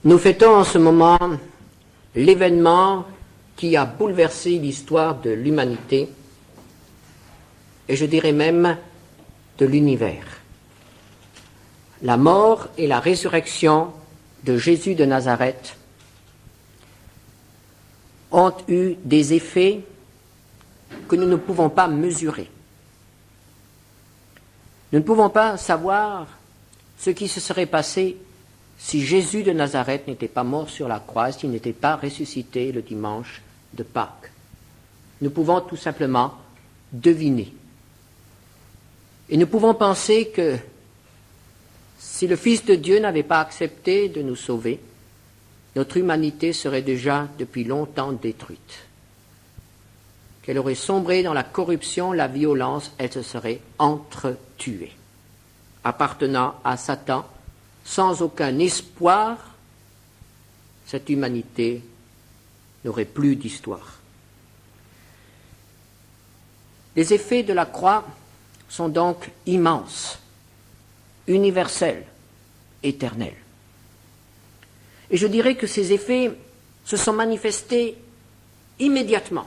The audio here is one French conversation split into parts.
Nous fêtons en ce moment l'événement qui a bouleversé l'histoire de l'humanité, et je dirais même de l'univers. La mort et la résurrection de Jésus de Nazareth ont eu des effets que nous ne pouvons pas mesurer. Nous ne pouvons pas savoir ce qui se serait passé si Jésus de Nazareth n'était pas mort sur la croix, s'il n'était pas ressuscité le dimanche de Pâques. Nous pouvons tout simplement deviner. Et nous pouvons penser que si le Fils de Dieu n'avait pas accepté de nous sauver, notre humanité serait déjà depuis longtemps détruite. Qu'elle aurait sombré dans la corruption, la violence, elle se serait entretuée, appartenant à Satan, sans aucun espoir. Cette humanité n'aurait plus d'histoire. Les effets de la croix sont donc immenses, universels, éternels. Et je dirais que ces effets se sont manifestés immédiatement.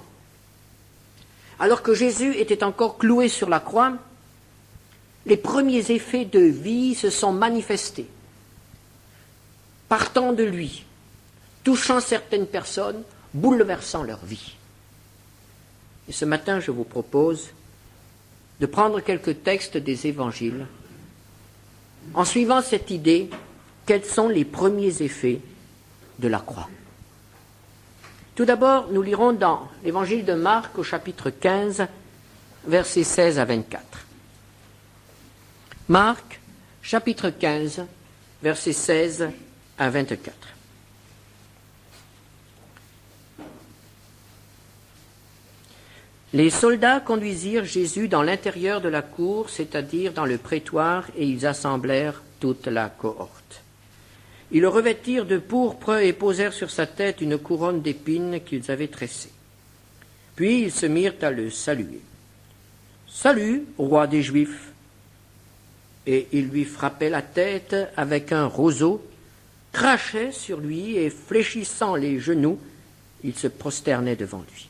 Alors que Jésus était encore cloué sur la croix, les premiers effets de vie se sont manifestés, partant de lui, touchant certaines personnes, bouleversant leur vie. Et ce matin, je vous propose de prendre quelques textes des évangiles en suivant cette idée, quels sont les premiers effets de la croix. Tout d'abord, nous lirons dans l'évangile de Marc au chapitre 15, versets 16 à 24. Marc, chapitre 15, versets 16 à 24. Les soldats conduisirent Jésus dans l'intérieur de la cour, c'est-à-dire dans le prétoire, et ils assemblèrent toute la cohorte. Ils le revêtirent de pourpre et posèrent sur sa tête une couronne d'épines qu'ils avaient tressée. Puis ils se mirent à le saluer. « Salut, roi des Juifs !» Et ils lui frappaient la tête avec un roseau, crachaient sur lui et fléchissant les genoux, ils se prosternaient devant lui.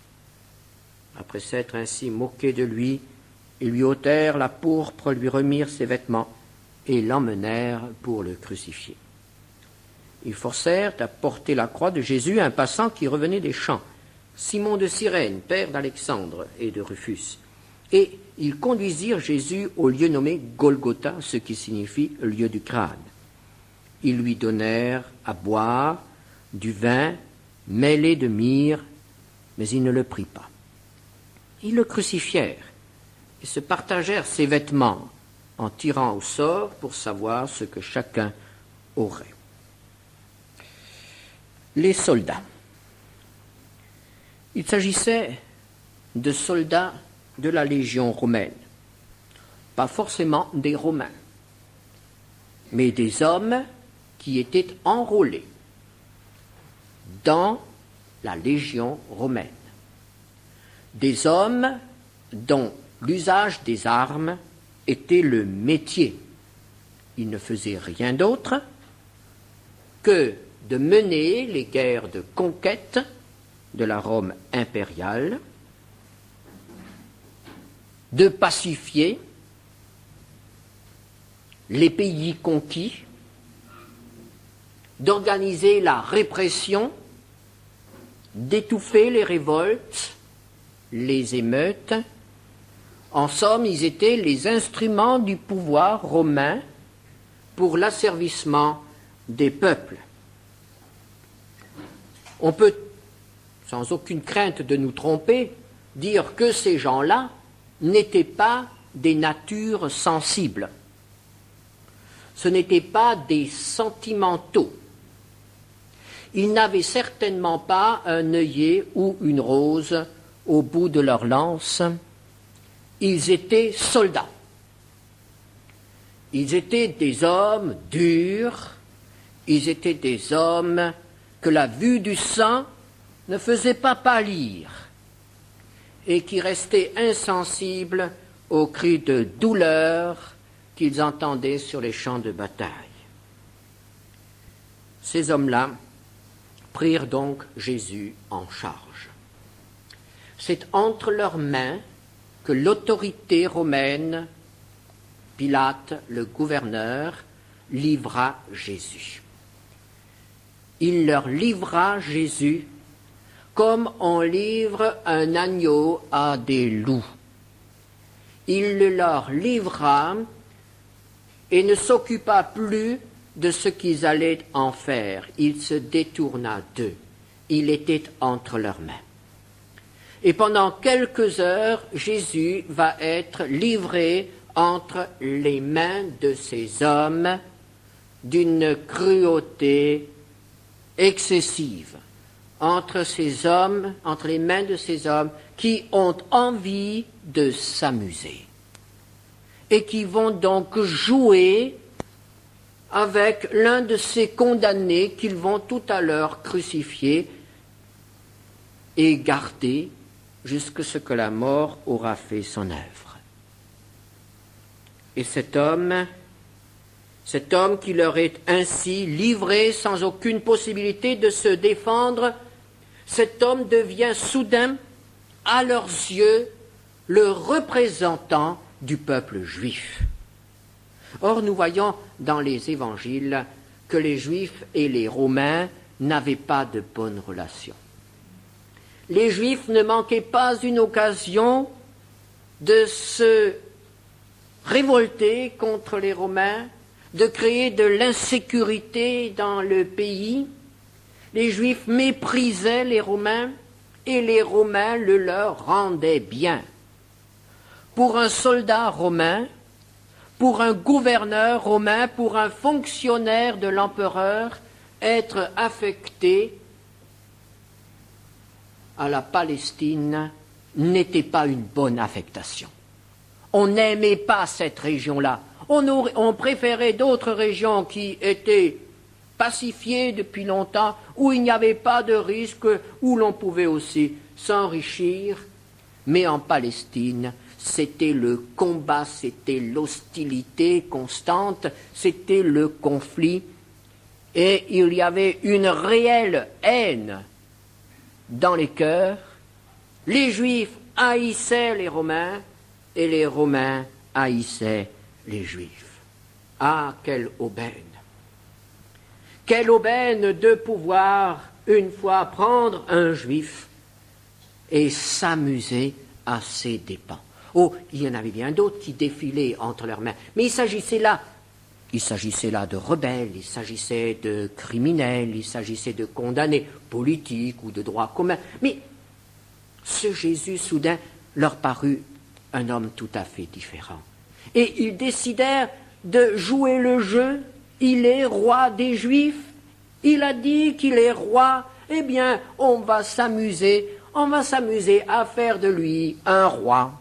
Après s'être ainsi moqués de lui, ils lui ôtèrent la pourpre, lui remirent ses vêtements et l'emmenèrent pour le crucifier. Ils forcèrent à porter la croix de Jésus un passant qui revenait des champs, Simon de Cyrène, père d'Alexandre et de Rufus. Et ils conduisirent Jésus au lieu nommé Golgotha, ce qui signifie lieu du crâne. Ils lui donnèrent à boire du vin mêlé de myrrhe, mais il ne le prit pas. Ils le crucifièrent et se partagèrent ses vêtements en tirant au sort pour savoir ce que chacun aurait. Les soldats. Il s'agissait de soldats de la Légion romaine, pas forcément des Romains, mais des hommes qui étaient enrôlés dans la Légion romaine. Des hommes dont l'usage des armes était le métier. Ils ne faisaient rien d'autre que de mener les guerres de conquête de la Rome impériale, de pacifier les pays conquis, d'organiser la répression, d'étouffer les révoltes, les émeutes. En somme, ils étaient les instruments du pouvoir romain pour l'asservissement des peuples. On peut, sans aucune crainte de nous tromper, dire que ces gens-là n'étaient pas des natures sensibles. Ce n'étaient pas des sentimentaux. Ils n'avaient certainement pas un œillet ou une rose au bout de leur lance. Ils étaient soldats. Ils étaient des hommes durs. Ils étaient des hommes que la vue du sang ne faisait pas pâlir et qui restaient insensibles aux cris de douleur qu'ils entendaient sur les champs de bataille. Ces hommes-là prirent donc Jésus en charge. C'est entre leurs mains que l'autorité romaine, Pilate, le gouverneur, livra Jésus. Il leur livra Jésus comme on livre un agneau à des loups. Il le leur livra et ne s'occupa plus de ce qu'ils allaient en faire. Il se détourna d'eux. Il était entre leurs mains. Et pendant quelques heures, Jésus va être livré entre les mains de ces hommes d'une cruauté excessive, entre les mains de ces hommes qui ont envie de s'amuser et qui vont donc jouer avec l'un de ces condamnés qu'ils vont tout à l'heure crucifier et garder jusqu'à ce que la mort aura fait son œuvre. Et cet homme qui leur est ainsi livré sans aucune possibilité de se défendre, cet homme devient soudain, à leurs yeux, le représentant du peuple juif. Or, nous voyons dans les évangiles que les Juifs et les Romains n'avaient pas de bonnes relations. Les Juifs ne manquaient pas une occasion de se révolter contre les Romains, de créer de l'insécurité dans le pays. Les Juifs méprisaient les Romains et les Romains le leur rendaient bien. Pour un soldat romain, pour un gouverneur romain, pour un fonctionnaire de l'empereur, être affecté à la Palestine n'était pas une bonne affectation. On n'aimait pas cette région-là. On préférait d'autres régions qui étaient pacifiées depuis longtemps, où il n'y avait pas de risque, où l'on pouvait aussi s'enrichir. Mais en Palestine, c'était le combat, c'était l'hostilité constante, c'était le conflit. Et il y avait une réelle haine dans les cœurs. Les Juifs haïssaient les Romains et les Romains haïssaient les Juifs. Ah, quelle aubaine! Quelle aubaine de pouvoir, une fois, prendre un Juif et s'amuser à ses dépens. Oh, il y en avait bien d'autres qui défilaient entre leurs mains. Mais il s'agissait là de rebelles, il s'agissait de criminels, il s'agissait de condamnés politiques ou de droit commun. Mais ce Jésus, soudain, leur parut un homme tout à fait différent. Et ils décidèrent de jouer le jeu. Il est roi des Juifs. Il a dit qu'il est roi. Eh bien, on va s'amuser à faire de lui un roi.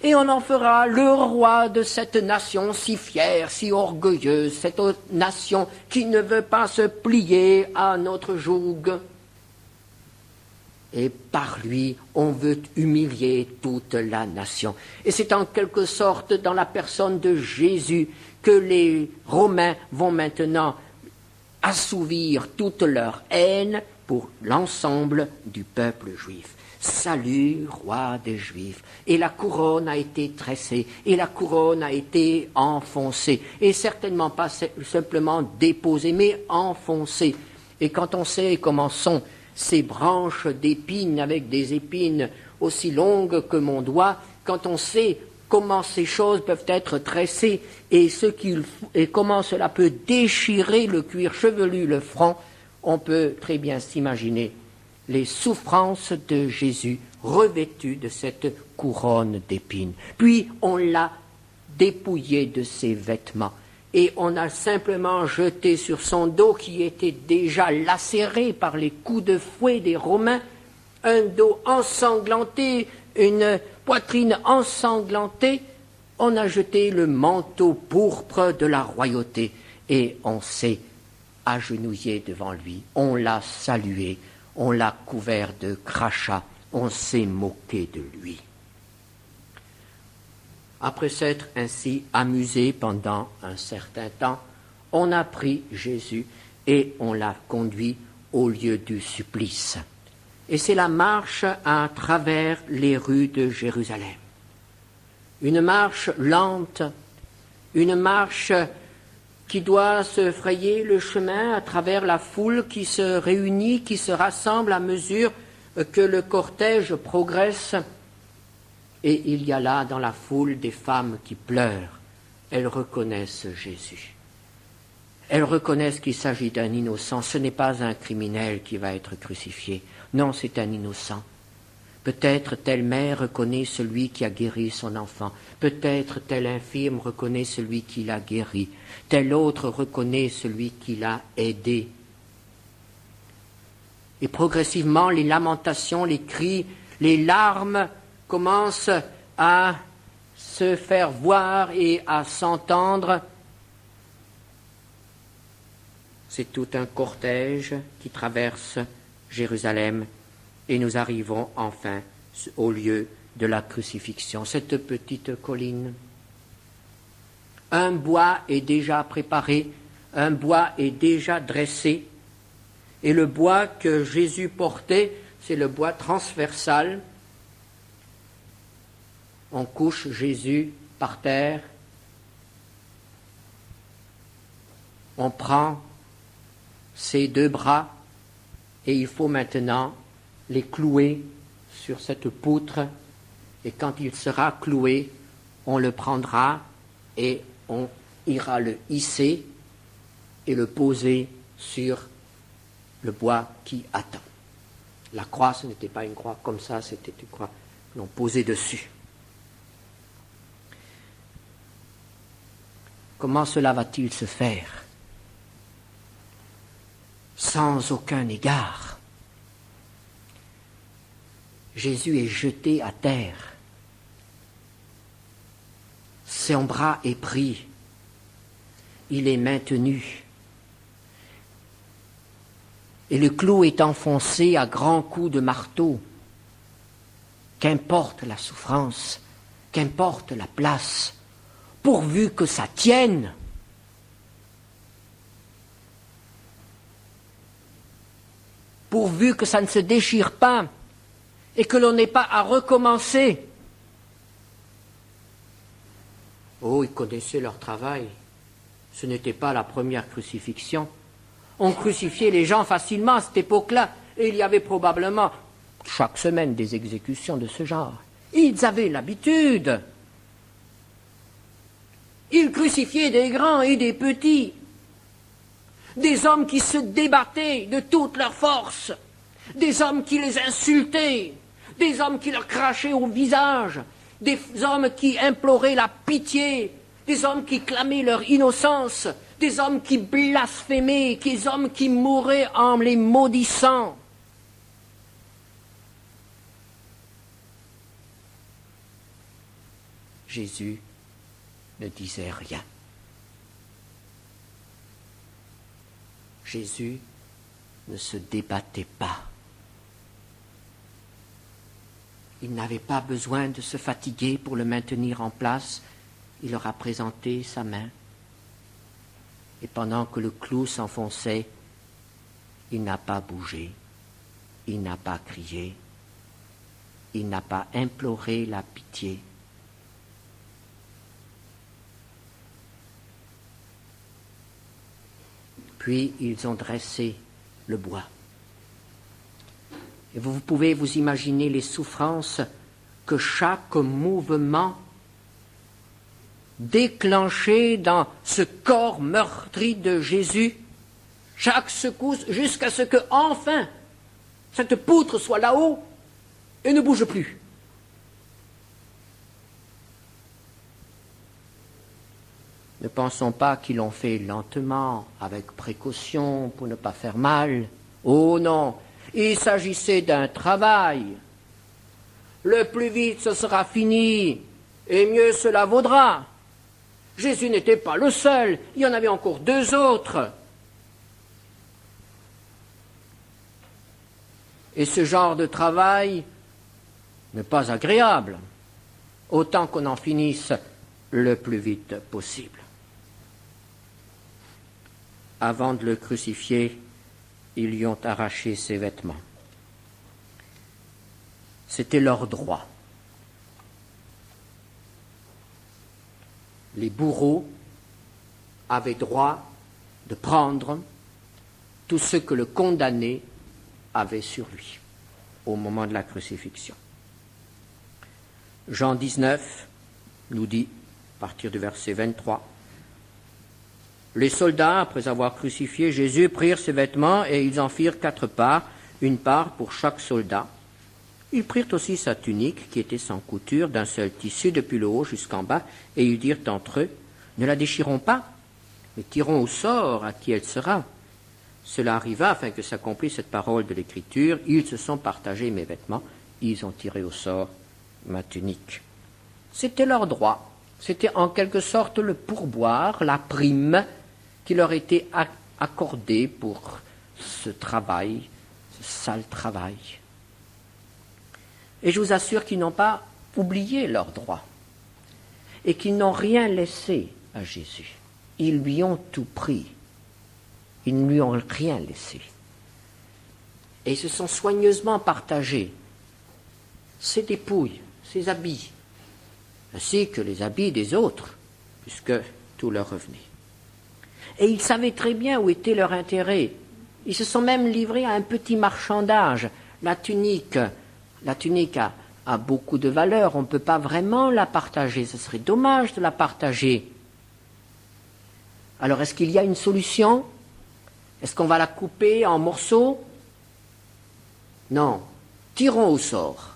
Et on en fera le roi de cette nation si fière, si orgueilleuse, cette nation qui ne veut pas se plier à notre joug. Et par lui, on veut humilier toute la nation. Et c'est en quelque sorte dans la personne de Jésus que les Romains vont maintenant assouvir toute leur haine pour l'ensemble du peuple juif. Salut, roi des Juifs. Et la couronne a été tressée, et la couronne a été enfoncée, et certainement pas simplement déposée, mais enfoncée. Et quand on sait comment sont ces branches d'épines avec des épines aussi longues que mon doigt, quand on sait comment ces choses peuvent être tressées et comment cela peut déchirer le cuir chevelu, le front, on peut très bien s'imaginer les souffrances de Jésus revêtu de cette couronne d'épines. Puis on l'a dépouillé de ses vêtements et on a simplement jeté sur son dos, qui était déjà lacéré par les coups de fouet des Romains, un dos ensanglanté, une poitrine ensanglantée. On a jeté le manteau pourpre de la royauté et on s'est agenouillé devant lui, on l'a salué, on l'a couvert de crachats, on s'est moqué de lui. Après s'être ainsi amusé pendant un certain temps, on a pris Jésus et on l'a conduit au lieu du supplice. Et c'est la marche à travers les rues de Jérusalem. Une marche lente, une marche qui doit se frayer le chemin à travers la foule qui se réunit, qui se rassemble à mesure que le cortège progresse. Et il y a là dans la foule des femmes qui pleurent. Elles reconnaissent Jésus. Elles reconnaissent qu'il s'agit d'un innocent. Ce n'est pas un criminel qui va être crucifié. Non, c'est un innocent. Peut-être telle mère reconnaît celui qui a guéri son enfant. Peut-être tel infirme reconnaît celui qui l'a guéri. Tel autre reconnaît celui qui l'a aidé. Et progressivement, les lamentations, les cris, les larmes commencent à se faire voir et à s'entendre. C'est tout un cortège qui traverse Jérusalem et nous arrivons enfin au lieu de la crucifixion, cette petite colline. Un bois est déjà préparé, un bois est déjà dressé, et le bois que Jésus portait, c'est le bois transversal. On couche Jésus par terre, on prend ses deux bras et il faut maintenant les clouer sur cette poutre, et quand il sera cloué, on le prendra et on ira le hisser et le poser sur le bois qui attend. La croix, ce n'était pas une croix comme ça, c'était une croix que l'on posait dessus. Comment cela va-t-il se faire? Sans aucun égard. Jésus est jeté à terre. Son bras est pris. Il est maintenu. Et le clou est enfoncé à grands coups de marteau. Qu'importe la souffrance, qu'importe la place, pourvu que ça tienne. Pourvu que ça ne se déchire pas et que l'on n'ait pas à recommencer. Oh, ils connaissaient leur travail. Ce n'était pas la première crucifixion. On crucifiait les gens facilement à cette époque-là, et il y avait probablement chaque semaine des exécutions de ce genre. Ils avaient l'habitude. Ils crucifiaient des grands et des petits, des hommes qui se débattaient de toute leur force, des hommes qui les insultaient, des hommes qui leur crachaient au visage, des hommes qui imploraient la pitié, des hommes qui clamaient leur innocence, des hommes qui blasphémaient, des hommes qui mouraient en les maudissant. Jésus ne disait rien. Jésus ne se débattait pas. Il n'avait pas besoin de se fatiguer pour le maintenir en place. Il leur a présenté sa main. Et pendant que le clou s'enfonçait, il n'a pas bougé, il n'a pas crié, il n'a pas imploré la pitié. Puis ils ont dressé le bois. Et vous pouvez vous imaginer les souffrances que chaque mouvement déclenché dans ce corps meurtri de Jésus, chaque secousse, jusqu'à ce que, enfin, cette poutre soit là-haut et ne bouge plus. Ne pensons pas qu'ils l'ont fait lentement, avec précaution, pour ne pas faire mal. Oh non, il s'agissait d'un travail. Le plus vite ce sera fini, et mieux cela vaudra. Jésus n'était pas le seul, il y en avait encore deux autres. Et ce genre de travail n'est pas agréable, autant qu'on en finisse le plus vite possible. avant de le crucifier, ils lui ont arraché ses vêtements. C'était leur droit. Les bourreaux avaient droit de prendre tout ce que le condamné avait sur lui au moment de la crucifixion. Jean 19 nous dit, à partir du verset 23, « Les soldats, après avoir crucifié Jésus, prirent ses vêtements et ils en firent 4 parts, une part pour chaque soldat. Ils prirent aussi sa tunique, qui était sans couture, d'un seul tissu depuis le haut jusqu'en bas, et ils dirent entre eux, « Ne la déchirons pas, mais tirons au sort à qui elle sera. » Cela arriva afin que s'accomplisse cette parole de l'Écriture. Ils se sont partagés mes vêtements, ils ont tiré au sort ma tunique. C'était leur droit. C'était en quelque sorte le pourboire, la prime qui leur était accordée pour ce travail, ce sale travail. Et je vous assure qu'ils n'ont pas oublié leurs droits et qu'ils n'ont rien laissé à Jésus. Ils lui ont tout pris. Ils ne lui ont rien laissé. Et ils se sont soigneusement partagés ses dépouilles, ses habits, ainsi que les habits des autres, puisque tout leur revenait. Et ils savaient très bien où était leur intérêt. Ils se sont même livrés à un petit marchandage. La tunique a beaucoup de valeur, on ne peut pas vraiment la partager, ce serait dommage de la partager. Alors est-ce qu'il y a une solution ? Est-ce qu'on va la couper en morceaux ? Non. Tirons au sort.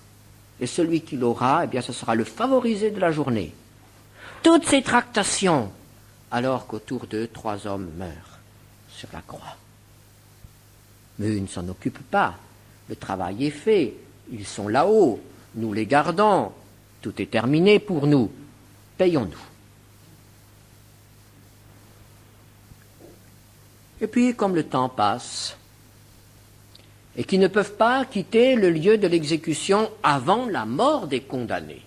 Et celui qui l'aura, eh bien, ce sera le favorisé de la journée. Toutes ces tractations, alors qu'autour d'eux, 3 hommes meurent sur la croix. Mais ils ne s'en occupent pas. Le travail est fait. Ils sont là-haut. Nous les gardons. Tout est terminé pour nous. Payons-nous. Et puis, comme le temps passe, et qu'ils ne peuvent pas quitter le lieu de l'exécution avant la mort des condamnés,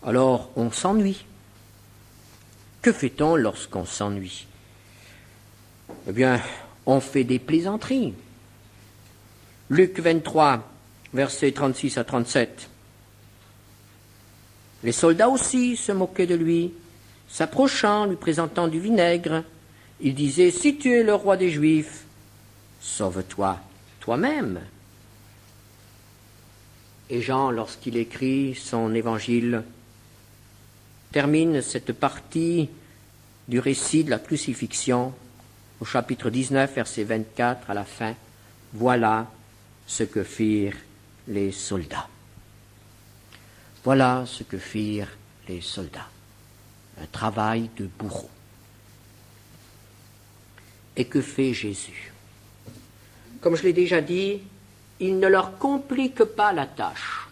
alors on s'ennuie. Que fait-on lorsqu'on s'ennuie ? Eh bien, on fait des plaisanteries. Luc 23, versets 36 à 37. Les soldats aussi se moquaient de lui, s'approchant, lui présentant du vinaigre. Il disait, « Si tu es le roi des Juifs, sauve-toi toi-même. » Et Jean, lorsqu'il écrit son évangile, termine cette partie du récit de la crucifixion au chapitre 19, verset 24 à la fin. « Voilà ce que firent les soldats. » Voilà ce que firent les soldats. Un travail de bourreau. Et que fait Jésus ? Comme je l'ai déjà dit, il ne leur complique pas la tâche.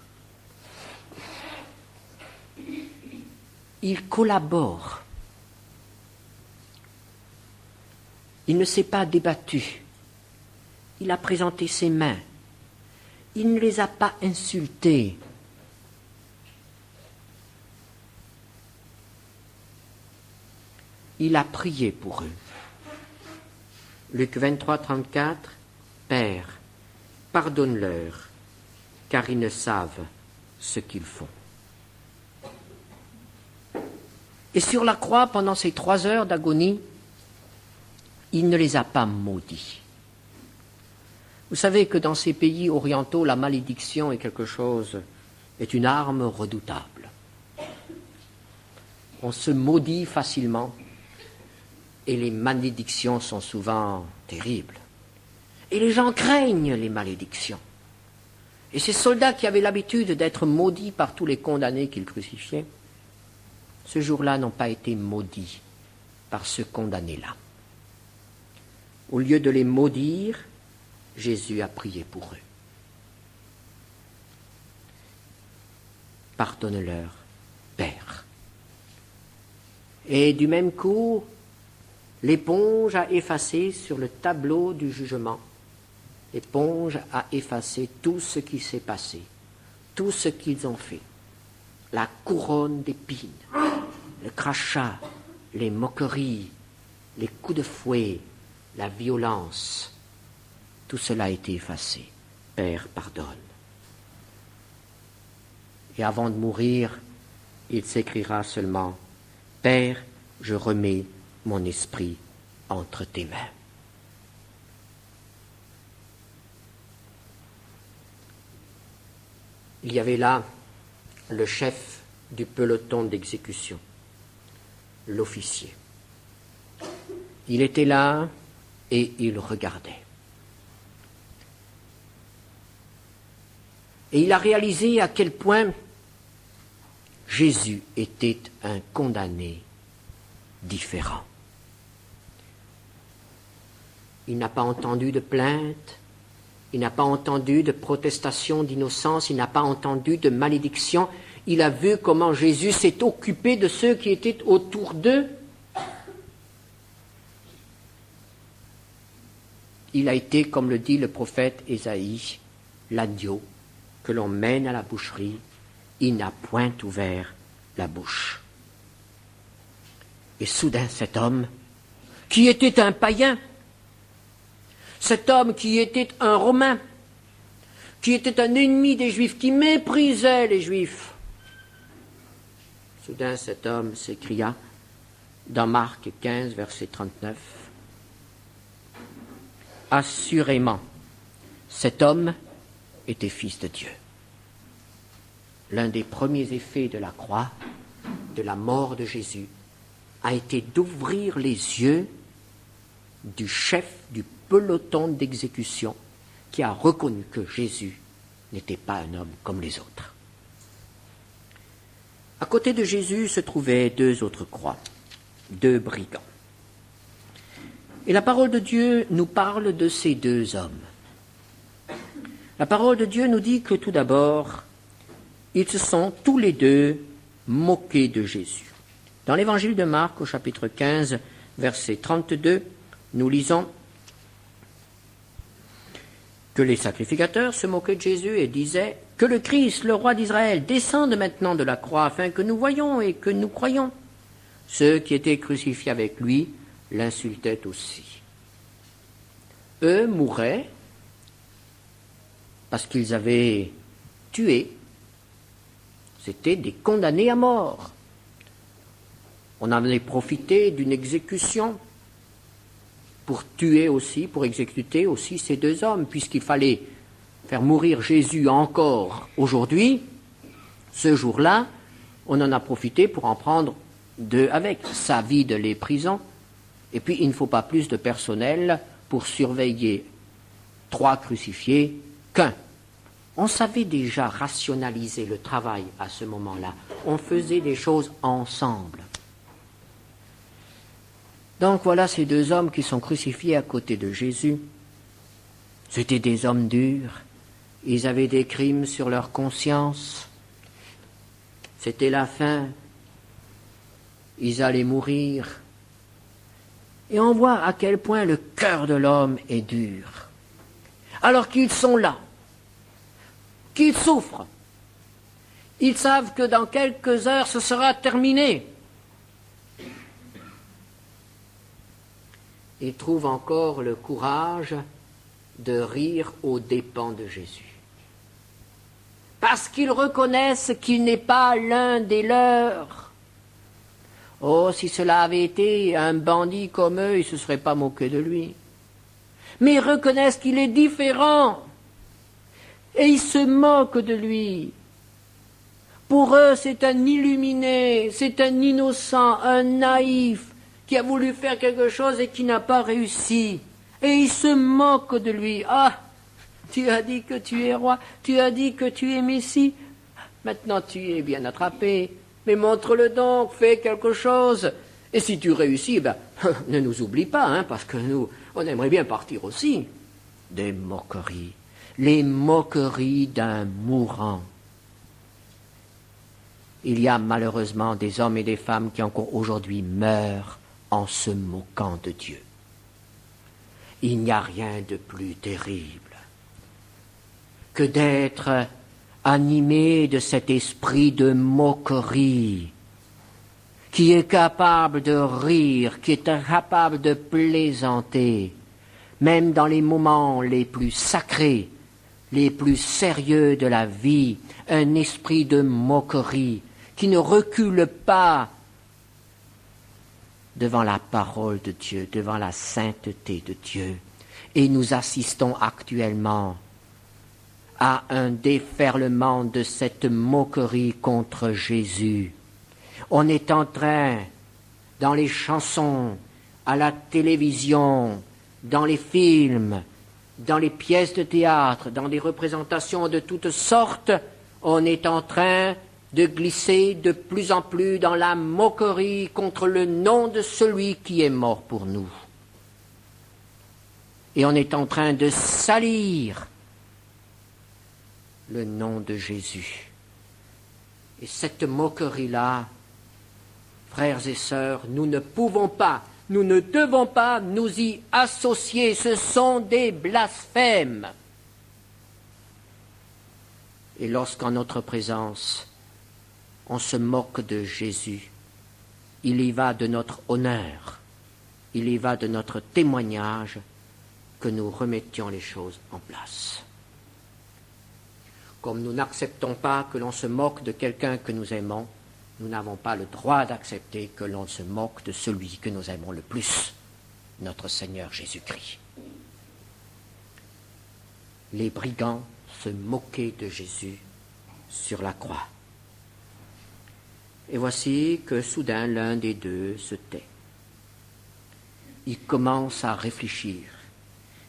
Il collabore. Il ne s'est pas débattu. Il a présenté ses mains. Il ne les a pas insultés. Il a prié pour eux. Luc 23, 34, « Père, pardonne-leur, car ils ne savent ce qu'ils font. » Et sur la croix, pendant ces 3 heures d'agonie, il ne les a pas maudits. Vous savez que dans ces pays orientaux, la malédiction est une arme redoutable. On se maudit facilement. Et les malédictions sont souvent terribles. Et les gens craignent les malédictions. Et ces soldats qui avaient l'habitude d'être maudits par tous les condamnés qu'ils crucifiaient, ce jour-là n'ont pas été maudits par ce condamné-là. Au lieu de les maudire, Jésus a prié pour eux. Pardonne-leur, Père. Et du même coup, l'éponge a effacé sur le tableau du jugement. L'éponge a effacé tout ce qui s'est passé, tout ce qu'ils ont fait. La couronne d'épines, le crachat, les moqueries, les coups de fouet, la violence, tout cela a été effacé. Père, pardonne. Et avant de mourir, il s'écriera seulement, Père, je remets mon esprit entre tes mains. Il y avait là le chef du peloton d'exécution, l'officier. Il était là et il regardait. Et il a réalisé à quel point Jésus était un condamné différent. Il n'a pas entendu de plainte, il n'a pas entendu de protestation d'innocence, il n'a pas entendu de malédiction. Il a vu comment Jésus s'est occupé de ceux qui étaient autour d'eux. Il a été, comme le dit le prophète Ésaïe, l'agneau que l'on mène à la boucherie. Il n'a point ouvert la bouche. Et soudain, cet homme, qui était un païen, cet homme qui était un Romain, qui était un ennemi des Juifs, qui méprisait les Juifs, soudain cet homme s'écria dans Marc 15, verset 39, « Assurément, cet homme était fils de Dieu. » L'un des premiers effets de la croix, de la mort de Jésus, a été d'ouvrir les yeux du chef du peloton d'exécution qui a reconnu que Jésus n'était pas un homme comme les autres. À côté de Jésus se trouvaient deux autres croix, deux brigands. Et la parole de Dieu nous parle de ces deux hommes. La parole de Dieu nous dit que tout d'abord, ils se sont tous les deux moqués de Jésus. Dans l'évangile de Marc, au chapitre 15, verset 32, nous lisons que les sacrificateurs se moquaient de Jésus et disaient « Que le Christ, le roi d'Israël, descende maintenant de la croix afin que nous voyions et que nous croyions. » Ceux qui étaient crucifiés avec lui l'insultaient aussi. Eux mouraient parce qu'ils avaient tué. C'étaient des condamnés à mort. On avait profité d'une exécution pour tuer aussi, pour exécuter aussi ces deux hommes, puisqu'il fallait faire mourir Jésus encore aujourd'hui. Ce jour-là, on en a profité pour en prendre deux avec. Ça vide les prisons. Et puis, il ne faut pas plus de personnel pour surveiller 3 crucifiés qu'un. On savait déjà rationaliser le travail à ce moment-là. On faisait des choses ensemble. Donc voilà ces deux hommes qui sont crucifiés à côté de Jésus. C'étaient des hommes durs. Ils avaient des crimes sur leur conscience. C'était la fin. Ils allaient mourir. Et on voit à quel point le cœur de l'homme est dur. Alors qu'ils sont là, qu'ils souffrent, ils savent que dans quelques heures ce sera terminé. Ils trouvent encore le courage de rire aux dépens de Jésus. Parce qu'ils reconnaissent qu'il n'est pas l'un des leurs. Oh, si cela avait été un bandit comme eux, ils ne se seraient pas moqués de lui. Mais ils reconnaissent qu'il est différent. Et ils se moquent de lui. Pour eux, c'est un illuminé, c'est un innocent, un naïf, qui a voulu faire quelque chose et qui n'a pas réussi. Et ils se moquent de lui. Ah, tu as dit que tu es roi, tu as dit que tu es Messie. Maintenant tu es bien attrapé. Mais montre-le donc, fais quelque chose. Et si tu réussis, ne nous oublie pas, parce que nous, on aimerait bien partir aussi. Des moqueries, les moqueries d'un mourant. Il y a malheureusement des hommes et des femmes qui encore aujourd'hui meurent en se moquant de Dieu. Il n'y a rien de plus terrible que d'être animé de cet esprit de moquerie qui est capable de rire, qui est capable de plaisanter, même dans les moments les plus sacrés, les plus sérieux de la vie, un esprit de moquerie qui ne recule pas devant la parole de Dieu, devant la sainteté de Dieu. Et nous assistons actuellement à un déferlement de cette moquerie contre Jésus. On est en train, dans les chansons, à la télévision, dans les films, dans les pièces de théâtre, dans des représentations de toutes sortes, on est en train de glisser de plus en plus dans la moquerie contre le nom de celui qui est mort pour nous. Et on est en train de salir le nom de Jésus. Et cette moquerie-là, frères et sœurs, nous ne pouvons pas, nous ne devons pas nous y associer. Ce sont des blasphèmes. Et lorsqu'en notre présence, on se moque de Jésus, il y va de notre honneur, il y va de notre témoignage que nous remettions les choses en place. Comme nous n'acceptons pas que l'on se moque de quelqu'un que nous aimons, nous n'avons pas le droit d'accepter que l'on se moque de celui que nous aimons le plus, notre Seigneur Jésus-Christ. Les brigands se moquaient de Jésus sur la croix. Et voici que soudain l'un des deux se tait. Il commence à réfléchir,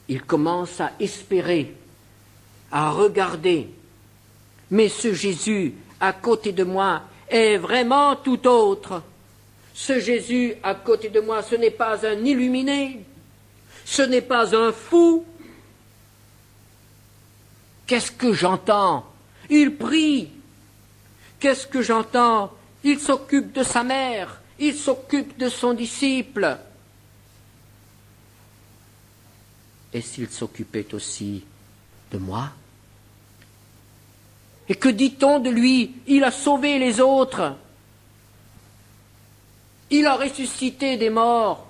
il commence à espérer, à regarder. Mais ce Jésus à côté de moi est vraiment tout autre. Ce Jésus à côté de moi, ce n'est pas un illuminé, ce n'est pas un fou. Qu'est-ce que j'entends? Il prie. Qu'est-ce que j'entends? Il s'occupe de sa mère, il s'occupe de son disciple. Et s'il s'occupait aussi de moi? Et que dit-on de lui? Il a sauvé les autres. Il a ressuscité des morts.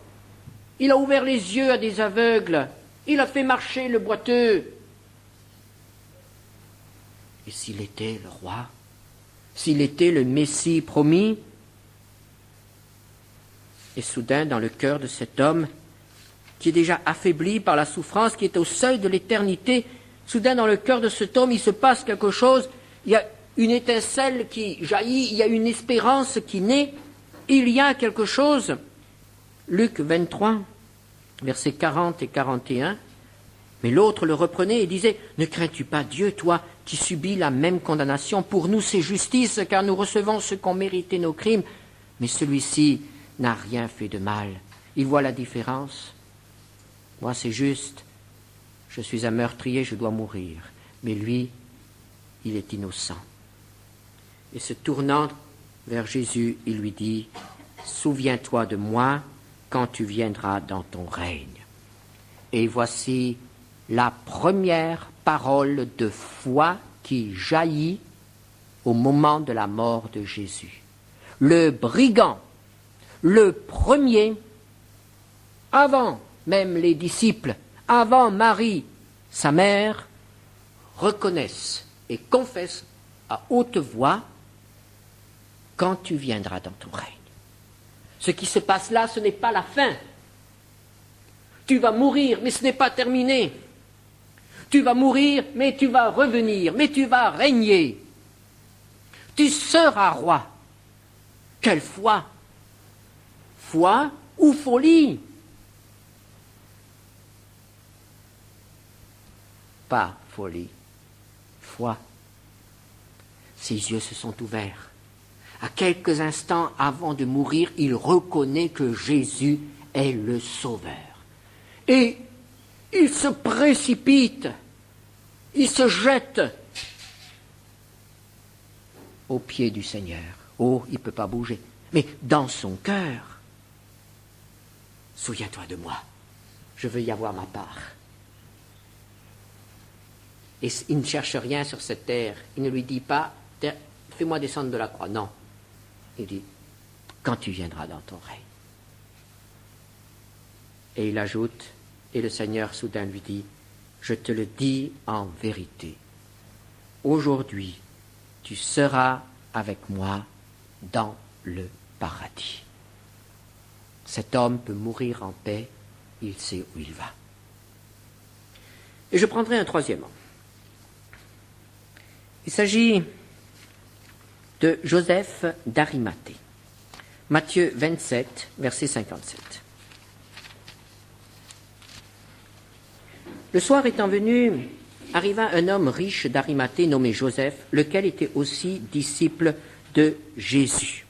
Il a ouvert les yeux à des aveugles. Il a fait marcher le boiteux. Et s'il était le roi? S'il était le Messie promis? Et soudain, dans le cœur de cet homme, qui est déjà affaibli par la souffrance, qui est au seuil de l'éternité, soudain, dans le cœur de cet homme, il se passe quelque chose. Il y a une étincelle qui jaillit, il y a une espérance qui naît, il y a quelque chose. Luc 23, versets 40 et 41. Mais l'autre le reprenait et disait, « Ne crains-tu pas Dieu, toi, qui subis la même condamnation? Pour nous, c'est justice, car nous recevons ce qu'ont mérité nos crimes. Mais celui-ci n'a rien fait de mal. » Il voit la différence. Moi, c'est juste. Je suis un meurtrier, je dois mourir. Mais lui, il est innocent. Et se tournant vers Jésus, il lui dit, « Souviens-toi de moi quand tu viendras dans ton règne. » Et voici la première parole de foi qui jaillit au moment de la mort de Jésus. Le brigand, le premier, avant même les disciples, avant Marie, sa mère, reconnaissent et confessent à haute voix « Quand tu viendras dans ton règne ». Ce qui se passe là, ce n'est pas la fin. Tu vas mourir, mais ce n'est pas terminé. Tu vas mourir, mais tu vas revenir, mais tu vas régner. Tu seras roi. Quelle foi! Foi ou folie? Pas folie, foi. Ses yeux se sont ouverts. À quelques instants avant de mourir, il reconnaît que Jésus est le Sauveur. Et il se précipite, il se jette aux pieds du Seigneur. Oh, il ne peut pas bouger. Mais dans son cœur, souviens-toi de moi, je veux y avoir ma part. Et il ne cherche rien sur cette terre. Il ne lui dit pas, fais-moi descendre de la croix. Non. Il dit, quand tu viendras dans ton règne. Et il ajoute, et le Seigneur soudain lui dit, je te le dis en vérité, aujourd'hui tu seras avec moi dans le paradis. Cet homme peut mourir en paix, il sait où il va. Et je prendrai un troisième homme. Il s'agit de Joseph d'Arimathée. Matthieu 27, verset 57. Le soir étant venu, arriva un homme riche d'Arimathée nommé Joseph, lequel était aussi disciple de Jésus.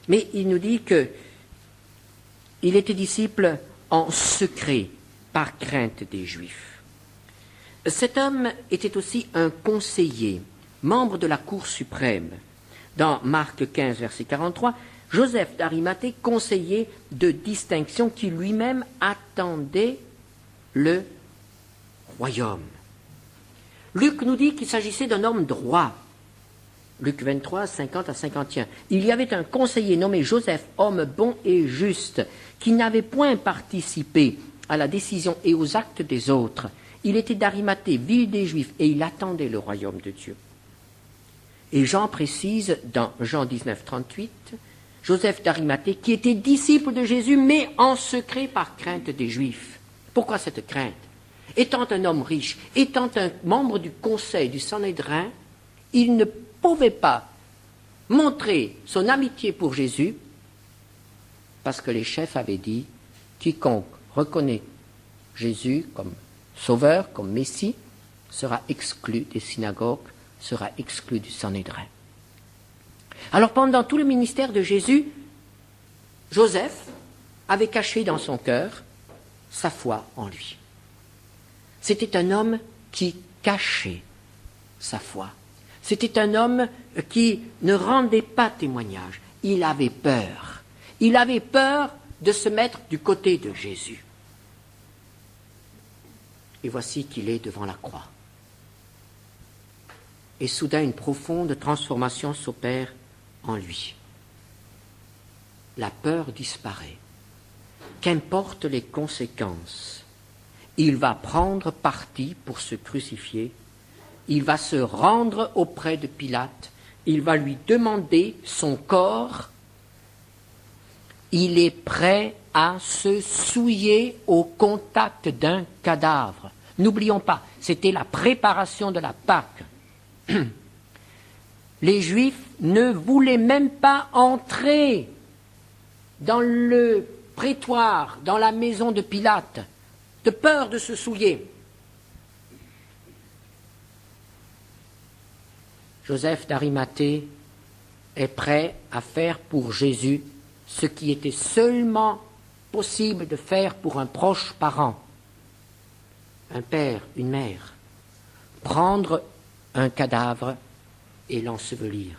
Mais il nous dit qu'il était disciple en secret, par crainte des Juifs. Cet homme était aussi un conseiller, membre de la Cour suprême. Dans Marc 15, verset 43, Joseph d'Arimathée, conseiller de distinction qui lui-même attendait le royaume. Luc nous dit qu'il s'agissait d'un homme droit. Luc 23, 50 à 51. Il y avait un conseiller nommé Joseph, homme bon et juste, qui n'avait point participé à la décision et aux actes des autres. Il était d'Arimathée, ville des Juifs, et il attendait le royaume de Dieu. Et Jean précise dans Jean 19, 38, Joseph d'Arimathée, qui était disciple de Jésus, mais en secret par crainte des Juifs. Pourquoi cette crainte? Étant un homme riche, étant un membre du conseil du Sanhédrin, il ne pouvait pas montrer son amitié pour Jésus parce que les chefs avaient dit quiconque reconnaît Jésus comme sauveur, comme Messie, sera exclu des synagogues, sera exclu du Sanhédrin. Alors pendant tout le ministère de Jésus, Joseph avait caché dans son cœur sa foi en lui. C'était un homme qui cachait sa foi. C'était un homme qui ne rendait pas témoignage. Il avait peur. Il avait peur de se mettre du côté de Jésus. Et voici qu'il est devant la croix. Et soudain, une profonde transformation s'opère en lui. La peur disparaît. Qu'importe les conséquences, il va prendre parti pour se crucifier. Il va se rendre auprès de Pilate. Il va lui demander son corps. Il est prêt à se souiller au contact d'un cadavre. N'oublions pas, c'était la préparation de la Pâque. Les Juifs ne voulaient même pas entrer dans le prétoire, dans la maison de Pilate, de peur de se souiller. Joseph d'Arimathée est prêt à faire pour Jésus ce qui était seulement possible de faire pour un proche parent, un père, une mère, prendre un cadavre et l'ensevelir.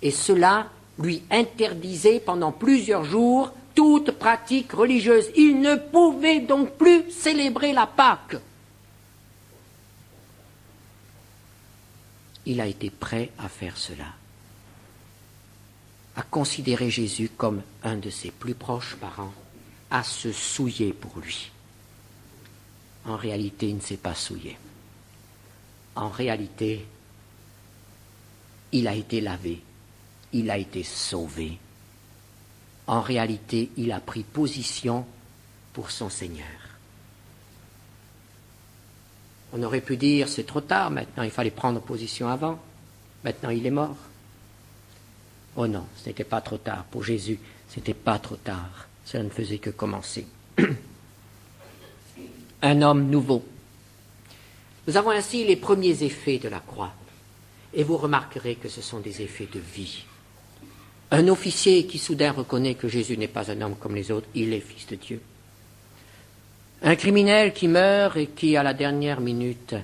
Et cela lui interdisait pendant plusieurs jours toute pratique religieuse. Il ne pouvait donc plus célébrer la Pâque. Il a été prêt à faire cela, à considérer Jésus comme un de ses plus proches parents, à se souiller pour lui. En réalité, il ne s'est pas souillé. En réalité, il a été lavé, il a été sauvé. En réalité, il a pris position pour son Seigneur. On aurait pu dire, c'est trop tard maintenant, il fallait prendre position avant. Maintenant, il est mort. Oh non, ce n'était pas trop tard. Pour Jésus, ce n'était pas trop tard. Cela ne faisait que commencer. Un homme nouveau. Nous avons ainsi les premiers effets de la croix. Et vous remarquerez que ce sont des effets de vie. Un officier qui soudain reconnaît que Jésus n'est pas un homme comme les autres, il est fils de Dieu. Un criminel qui meurt et qui, à la dernière minute,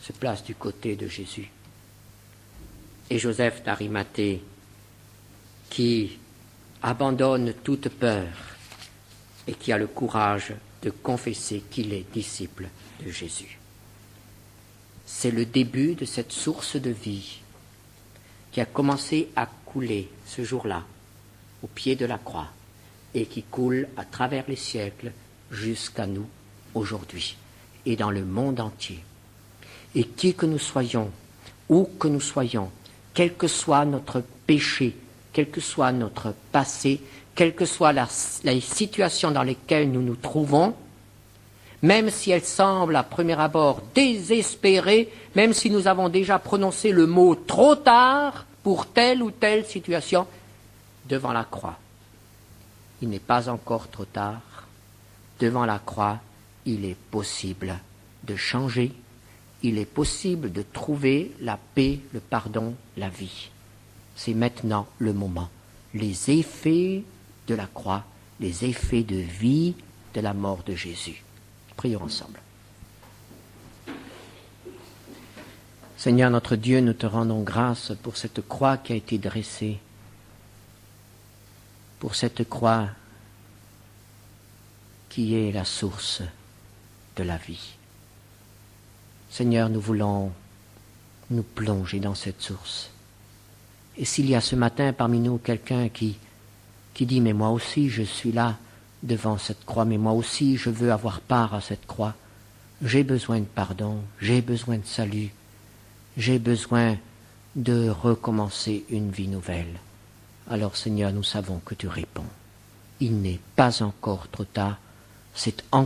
se place du côté de Jésus. Et Joseph d'Arimathée, qui abandonne toute peur et qui a le courage de confesser qu'il est disciple de Jésus. C'est le début de cette source de vie qui a commencé à couler ce jour-là au pied de la croix et qui coule à travers les siècles jusqu'à nous aujourd'hui et dans le monde entier. Et qui que nous soyons, où que nous soyons, quel que soit notre péché, quel que soit notre passé, quelle que soit la situation dans laquelle nous nous trouvons, même si elle semble à premier abord désespérée, même si nous avons déjà prononcé le mot trop tard pour telle ou telle situation, devant la croix, il n'est pas encore trop tard. Devant la croix, il est possible de changer, il est possible de trouver la paix, le pardon, la vie. C'est maintenant le moment. Les effets de la croix, les effets de vie de la mort de Jésus. Prions ensemble. Seigneur notre Dieu, nous te rendons grâce pour cette croix qui a été dressée, pour cette croix qui est la source de la vie. Seigneur, nous voulons nous plonger dans cette source. Et s'il y a ce matin parmi nous quelqu'un qui dit « mais moi aussi je suis là devant cette croix, mais moi aussi je veux avoir part à cette croix. J'ai besoin de pardon, j'ai besoin de salut, j'ai besoin de recommencer une vie nouvelle. » Alors Seigneur, nous savons que tu réponds. Il n'est pas encore trop tard, c'est encore